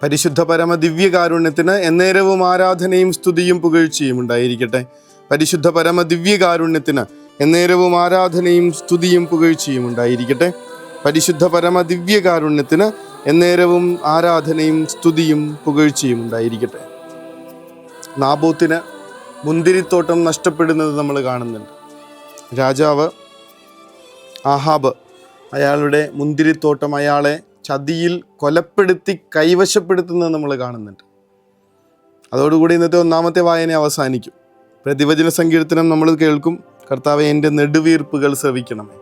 പരിശുദ്ധ പരമ ദിവ്യകാരുണ്യത്തിന് എന്നേരവും ആരാധനയും സ്തുതിയും പുകഴ്ചയും ഉണ്ടായിരിക്കട്ടെ. പരിശുദ്ധ പരമ ദിവ്യകാരുണ്യത്തിന് എന്നേരവും ആരാധനയും സ്തുതിയും പുകഴ്ചയും ഉണ്ടായിരിക്കട്ടെ. പരിശുദ്ധ പരമ ദിവ്യകാരുണ്യത്തിന് എന്നേരവും ആരാധനയും സ്തുതിയും പുകഴ്ചയും ഉണ്ടായിരിക്കട്ടെ. നാബോത്തിന് മുന്തിരിത്തോട്ടം നഷ്ടപ്പെടുന്നത് നമ്മൾ കാണുന്നുണ്ട്. രാജാവ് ആഹാബ് അയാളുടെ മുന്തിരിത്തോട്ടം അയാളെ ചതിയിൽ കൊലപ്പെടുത്തി കൈവശപ്പെടുത്തുന്നത് നമ്മൾ കാണുന്നുണ്ട്. അതോടുകൂടി ഇന്നത്തെ ഒന്നാമത്തെ വായന അവസാനിക്കും. പ്രതിവചന സങ്കീർത്തനം നമ്മൾ കേൾക്കും, കർത്താവേ എൻ്റെ നെടുവീർപ്പുകൾ ശ്രവിക്കണമേ.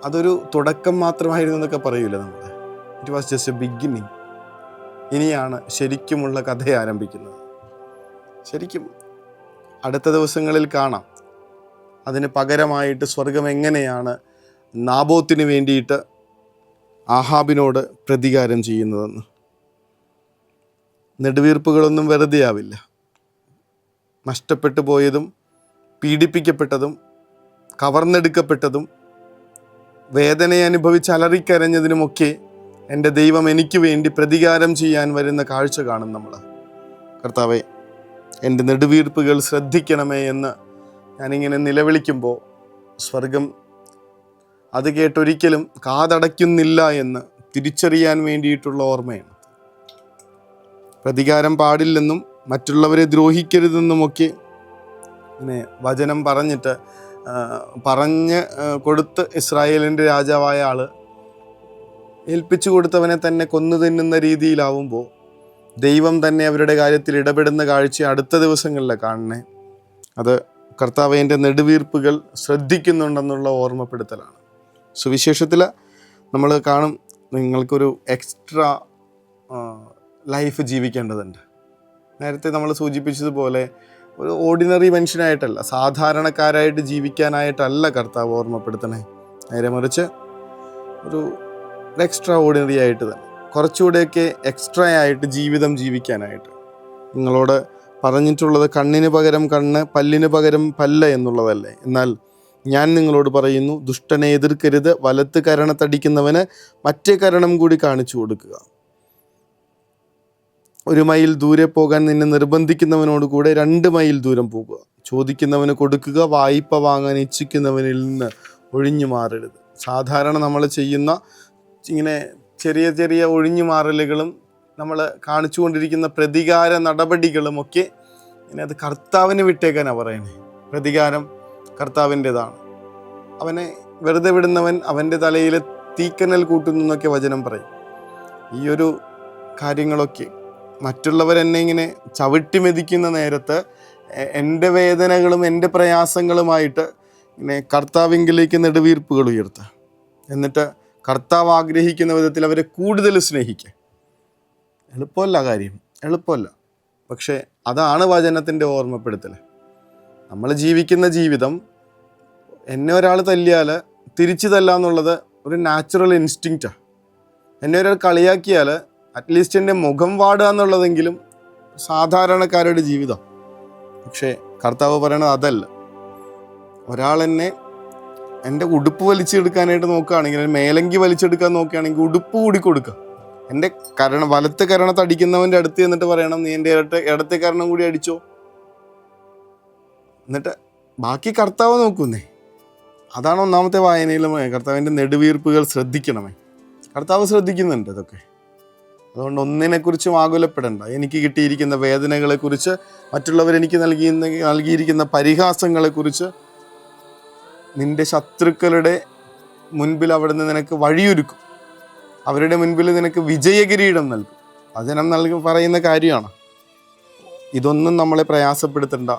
അതൊരു തുടക്കം മാത്രമായിരുന്നു എന്നൊക്കെ പറയൂല നമ്മൾ. It was just A beginning. ഇനിയാണ് ശരിക്കുമുള്ള കഥ ആരംഭിക്കുന്നത്. ശരിക്കും അടുത്ത ദിവസങ്ങളിൽ കാണാം അതിന് പകരമായിട്ട് സ്വർഗം എങ്ങനെയാണ് നാബോത്തിന് വേണ്ടിയിട്ട് ആഹാബിനോട് പ്രതികാരം ചെയ്യുന്നതെന്ന്. നെടുവീർപ്പുകളൊന്നും വെറുതെ ആവില്ല. നഷ്ടപ്പെട്ടു പോയതും പീഡിപ്പിക്കപ്പെട്ടതും കവർന്നെടുക്കപ്പെട്ടതും വേദനയെ അനുഭവിച്ച് അലറിക്കരഞ്ഞതിനുമൊക്കെ എൻ്റെ ദൈവം എനിക്ക് വേണ്ടി പ്രതികാരം ചെയ്യാൻ വരുന്ന കാഴ്ച കാണും നമ്മൾ. കർത്താവേ എൻ്റെ നെടുവീർപ്പുകൾ ശ്രദ്ധിക്കണമേ എന്ന് ഞാനിങ്ങനെ നിലവിളിക്കുമ്പോൾ സ്വർഗം അത് കേട്ടൊരിക്കലും കാതടയ്ക്കുന്നില്ല എന്ന് തിരിച്ചറിയാൻ വേണ്ടിയിട്ടുള്ള ഓർമ്മയാണ്. പ്രതികാരം പാടില്ലെന്നും മറ്റുള്ളവരെ ദ്രോഹിക്കരുതെന്നുമൊക്കെ ഇങ്ങനെ വചനം പറഞ്ഞ് കൊടുത്ത് ഇസ്രായേലിൻ്റെ രാജാവായ ആള് ഏൽപ്പിച്ചു കൊടുത്തവനെ തന്നെ കൊന്നു തിന്നുന്ന രീതിയിലാവുമ്പോൾ ദൈവം തന്നെ അവരുടെ കാര്യത്തിൽ ഇടപെടുന്ന കാഴ്ച അടുത്ത ദിവസങ്ങളിലാണ് കാണണേ. അത് കർത്താവിൻ്റെ നെടുവീർപ്പുകൾ ശ്രദ്ധിക്കുന്നുണ്ടെന്നുള്ള ഓർമ്മപ്പെടുത്തലാണ്. സുവിശേഷത്തിൽ നമ്മൾ കാണും, നിങ്ങൾക്കൊരു എക്സ്ട്രാ ലൈഫ് ജീവിക്കേണ്ടതുണ്ട്. നേരത്തെ നമ്മൾ സൂചിപ്പിച്ചതുപോലെ ഒരു ഓർഡിനറി മനുഷ്യനായിട്ടല്ല, സാധാരണക്കാരായിട്ട് ജീവിക്കാനായിട്ടല്ല കർത്താവ് ഓർമ്മപ്പെടുത്തണേ. നേരെ മറിച്ച് ഒരു എക്സ്ട്രാ ഓർഡിനറി ആയിട്ട് തന്നെ കുറച്ചുകൂടെയൊക്കെ എക്സ്ട്രാ ആയിട്ട് ജീവിതം ജീവിക്കാനായിട്ട്. നിങ്ങളോട് പറഞ്ഞിട്ടുള്ളത് കണ്ണിന് പകരം കണ്ണ്, പല്ലിന് പകരം പല്ല് എന്നുള്ളതല്ലേ. എന്നാൽ ഞാൻ നിങ്ങളോട് പറയുന്നു, ദുഷ്ടനെ എതിർക്കരുത്, വലത്ത് കരണത്തടിക്കുന്നവന് മറ്റേ കരണം കൂടി കാണിച്ചു കൊടുക്കുക. 1 മൈൽ ദൂരെ പോകാൻ നിന്നെ നിർബന്ധിക്കുന്നവനോട് കൂടെ 2 മൈൽ ദൂരം പോകുക. ചോദിക്കുന്നവന് കൊടുക്കുക, വായ്പ വാങ്ങാൻ ഇച്ഛിക്കുന്നവനിൽ നിന്ന് ഒഴിഞ്ഞു മാറരുത്. സാധാരണ നമ്മൾ ചെയ്യുന്ന ഇങ്ങനെ ചെറിയ ചെറിയ ഒഴിഞ്ഞു മാറലുകളും നമ്മൾ കാണിച്ചു കൊണ്ടിരിക്കുന്ന പ്രതികാര നടപടികളുമൊക്കെ ഇനി അത് കർത്താവിന് വിട്ടേക്കാനാണ് പറയുന്നത്. പ്രതികാരം കർത്താവിൻ്റെതാണ്. അവനെ വെറുതെ വിടുന്നവൻ അവൻ്റെ തലയിൽ തീക്കനൽ കൂട്ടുന്നു എന്നൊക്കെ വചനം പറയും. ഈ ഒരു കാര്യങ്ങളൊക്കെ മറ്റുള്ളവരെന്നെ ഇങ്ങനെ ചവിട്ടി മെതിക്കുന്ന നേരത്ത് എൻ്റെ വേദനകളും എൻ്റെ പ്രയാസങ്ങളുമായിട്ട് ഇങ്ങനെ കർത്താവിങ്കിലേക്ക് നെടുവീർപ്പുകൾ ഉയർത്തുക. എന്നിട്ട് കർത്താവ് ആഗ്രഹിക്കുന്ന വിധത്തിൽ അവരെ കൂടുതൽ സ്നേഹിക്കുക. എളുപ്പമല്ല കാര്യം, എളുപ്പമല്ല. പക്ഷേ അതാണ് വചനത്തിൻ്റെ ഓർമ്മപ്പെടുത്തൽ. നമ്മൾ ജീവിക്കുന്ന ജീവിതം, എന്നെ ഒരാൾ തല്ലിയാൽ തിരിച്ചു തല്ലാന്നുള്ളത് ഒരു നാച്ചുറൽ ഇൻസ്റ്റിങ്ക്റ്റാണ്. എന്നെ ഒരാൾ കളിയാക്കിയാൽ അറ്റ്ലീസ്റ്റ് എൻ്റെ മുഖം വാടുക എന്നുള്ളതെങ്കിലും സാധാരണക്കാരുടെ ജീവിതം. പക്ഷേ കർത്താവ് പറയണത് അതല്ല. ഒരാൾ എന്നെ എൻ്റെ ഉടുപ്പ് വലിച്ചെടുക്കാനായിട്ട് നോക്കുകയാണെങ്കിൽ, മേലങ്കി വലിച്ചെടുക്കാൻ നോക്കുകയാണെങ്കിൽ ഉടുപ്പ് കൂടി കൊടുക്കുക. എൻ്റെ വലത്ത് കരണത്തടിക്കുന്നവൻ്റെ അടുത്ത് എന്നിട്ട് പറയണം, നീ എൻ്റെ ഇടത്തെ കരണം കൂടി അടിച്ചോ. എന്നിട്ട് ബാക്കി കർത്താവ് നോക്കുന്നേ. അതാണ് ഒന്നാമത്തെ വായനയിലും കർത്താവിൻ്റെ നെടുവീർപ്പുകൾ ശ്രദ്ധിക്കണമേ. കർത്താവ് ശ്രദ്ധിക്കുന്നുണ്ട് ഇതൊക്കെ. അതുകൊണ്ട് ഒന്നിനെക്കുറിച്ചും ആകുലപ്പെടേണ്ട. എനിക്ക് കിട്ടിയിരിക്കുന്ന വേദനകളെക്കുറിച്ച്, മറ്റുള്ളവരെനിക്ക് നൽകിയിരിക്കുന്ന പരിഹാസങ്ങളെക്കുറിച്ച്, നിന്റെ ശത്രുക്കളുടെ മുൻപിൽ അവിടുന്ന് നിനക്ക് വഴിയൊരുക്കും. അവരുടെ മുൻപിൽ നിനക്ക് വിജയകിരീടം നൽകും. വചനം പറയുന്ന കാര്യമാണ്. ഇതൊന്നും നമ്മളെ പ്രയാസപ്പെടുത്തണ്ട.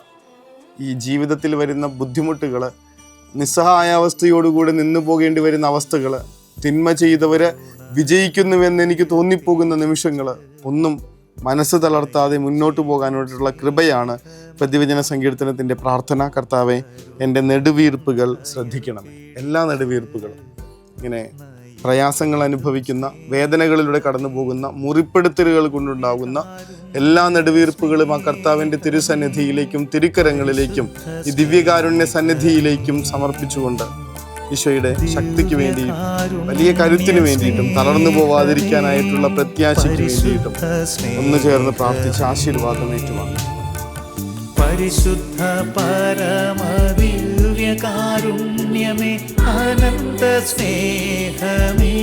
ഈ ജീവിതത്തിൽ വരുന്ന ബുദ്ധിമുട്ടുകൾ, നിസ്സഹായ അവസ്ഥയോടുകൂടി നിന്നു പോകേണ്ടി വരുന്ന അവസ്ഥകൾ, തിന്മ ചെയ്തവർ വിജയിക്കുന്നുവെന്ന് എനിക്ക് തോന്നിപ്പോകുന്ന നിമിഷങ്ങൾ ഒന്നും മനസ്സ് തളർത്താതെ മുന്നോട്ട് പോകാനായിട്ടുള്ള കൃപയാണ് പ്രതിവചന സങ്കീർത്തനത്തിൻ്റെ പ്രാർത്ഥന. കർത്താവെ എൻ്റെ നെടുവീർപ്പുകൾ ശ്രദ്ധിക്കണം. എല്ലാ നെടുവീർപ്പുകളും ഇങ്ങനെ പ്രയാസങ്ങൾ അനുഭവിക്കുന്ന, വേദനകളിലൂടെ കടന്നു പോകുന്ന, മുറിപ്പെടുത്തലുകൾ കൊണ്ടുണ്ടാകുന്ന എല്ലാ നെടുവീർപ്പുകളും ആ കർത്താവിൻ്റെ തിരുസന്നിധിയിലേക്കും തിരുക്കരങ്ങളിലേക്കും ഈ ദിവ്യകാരുണ്യ സന്നിധിയിലേക്കും സമർപ്പിച്ചുകൊണ്ട് ഈശോയുടെ ശക്തിക്ക് വേണ്ടിയിട്ടും വലിയ കരുത്തിന് വേണ്ടിയിട്ടും തളർന്നു പോവാതിരിക്കാനായിട്ടുള്ള പ്രത്യാശയ്ക്ക് വേണ്ടിയിട്ടും ഒന്ന് ചേർന്ന് പ്രാർത്ഥിച്ച് ആശീർവാദം ഏറ്റുവാങ്ങും. പരിശുദ്ധ പരമദിവ്യകാരുണ്യമേ, അനന്ത സ്നേഹമേ,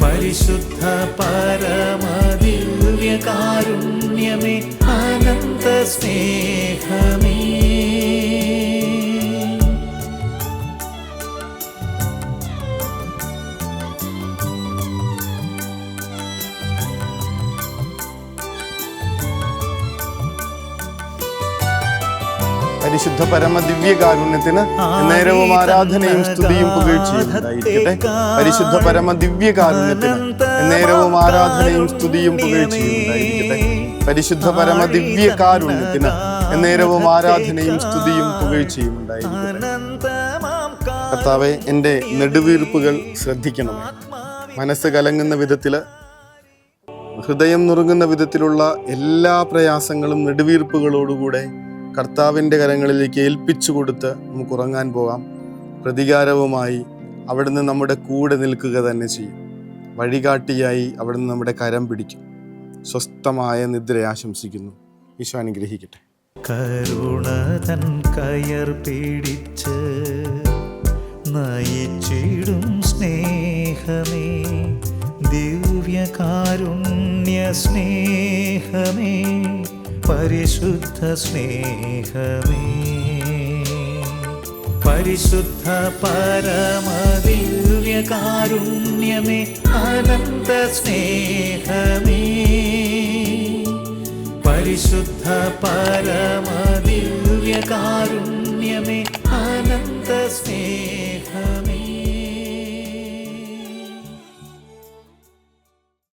പരിശുദ്ധ പരമദിവ്യകാരുണ്യമേ, അനന്ത സ്നേഹമേ. പരിശുദ്ധ പരമ ദിവ്യകാരുണ്യത്തിന് നേരവും ആരാധനയും സ്തുതിയും പുകഴ്ചയും ഉണ്ടായിരിക്കട്ടെ. പരിശുദ്ധ പരമ ദിവ്യകാരുണ്യത്തിന് നേരവും ആരാധനയും സ്തുതിയും പുകഴ്ചയും ഉണ്ടായിരിക്കട്ടെ. പരിശുദ്ധ പരമ ദിവ്യകാരുണ്യത്തിന് നേരവും ആരാധനയും സ്തുതിയും പുകഴ്ചയും ഉണ്ടായിരിക്കട്ടെ. കർത്താവേ, എൻ്റെ നെടുവീർപ്പുകൾ ശ്രദ്ധിക്കണമേ. മനസ്സ് കലങ്ങുന്ന വിധത്തില്, ഹൃദയം നുറുങ്ങുന്ന വിധത്തിലുള്ള എല്ലാ പ്രയാസങ്ങളും നെടുവീർപ്പുകളോടുകൂടെ കർത്താവിൻ്റെ കരങ്ങളിലേക്ക് ഏൽപ്പിച്ചു കൊടുത്ത് നമുക്ക് ഉറങ്ങാൻ പോകാം. പ്രതികാരവുമായി അവിടുന്ന് നമ്മുടെ കൂടെ നിൽക്കുക തന്നെ ചെയ്യും. വഴികാട്ടിയായി അവിടുന്ന് നമ്മുടെ കരം പിടിക്കും. സ്വസ്ഥമായ നിദ്ര ആശംസിക്കുന്നു. ഈശോ അനുഗ്രഹിക്കട്ടെ. കരുണതൻ കയർ പിടിച്ച് നയിച്ചിടും സ്നേഹമേ, ദിവ്യകാരുണ്യ സ്നേഹമേ, പരിശുദ്ധ സ്നേഹമേ, പരിശുദ്ധ പരമദിവ്യകാരുണ്യമേ, അനന്ത സ്നേഹമേ, പരിശുദ്ധ പരമദിവ്യകാരുണ്യമേ, അനന്ത സ്നേഹമേ.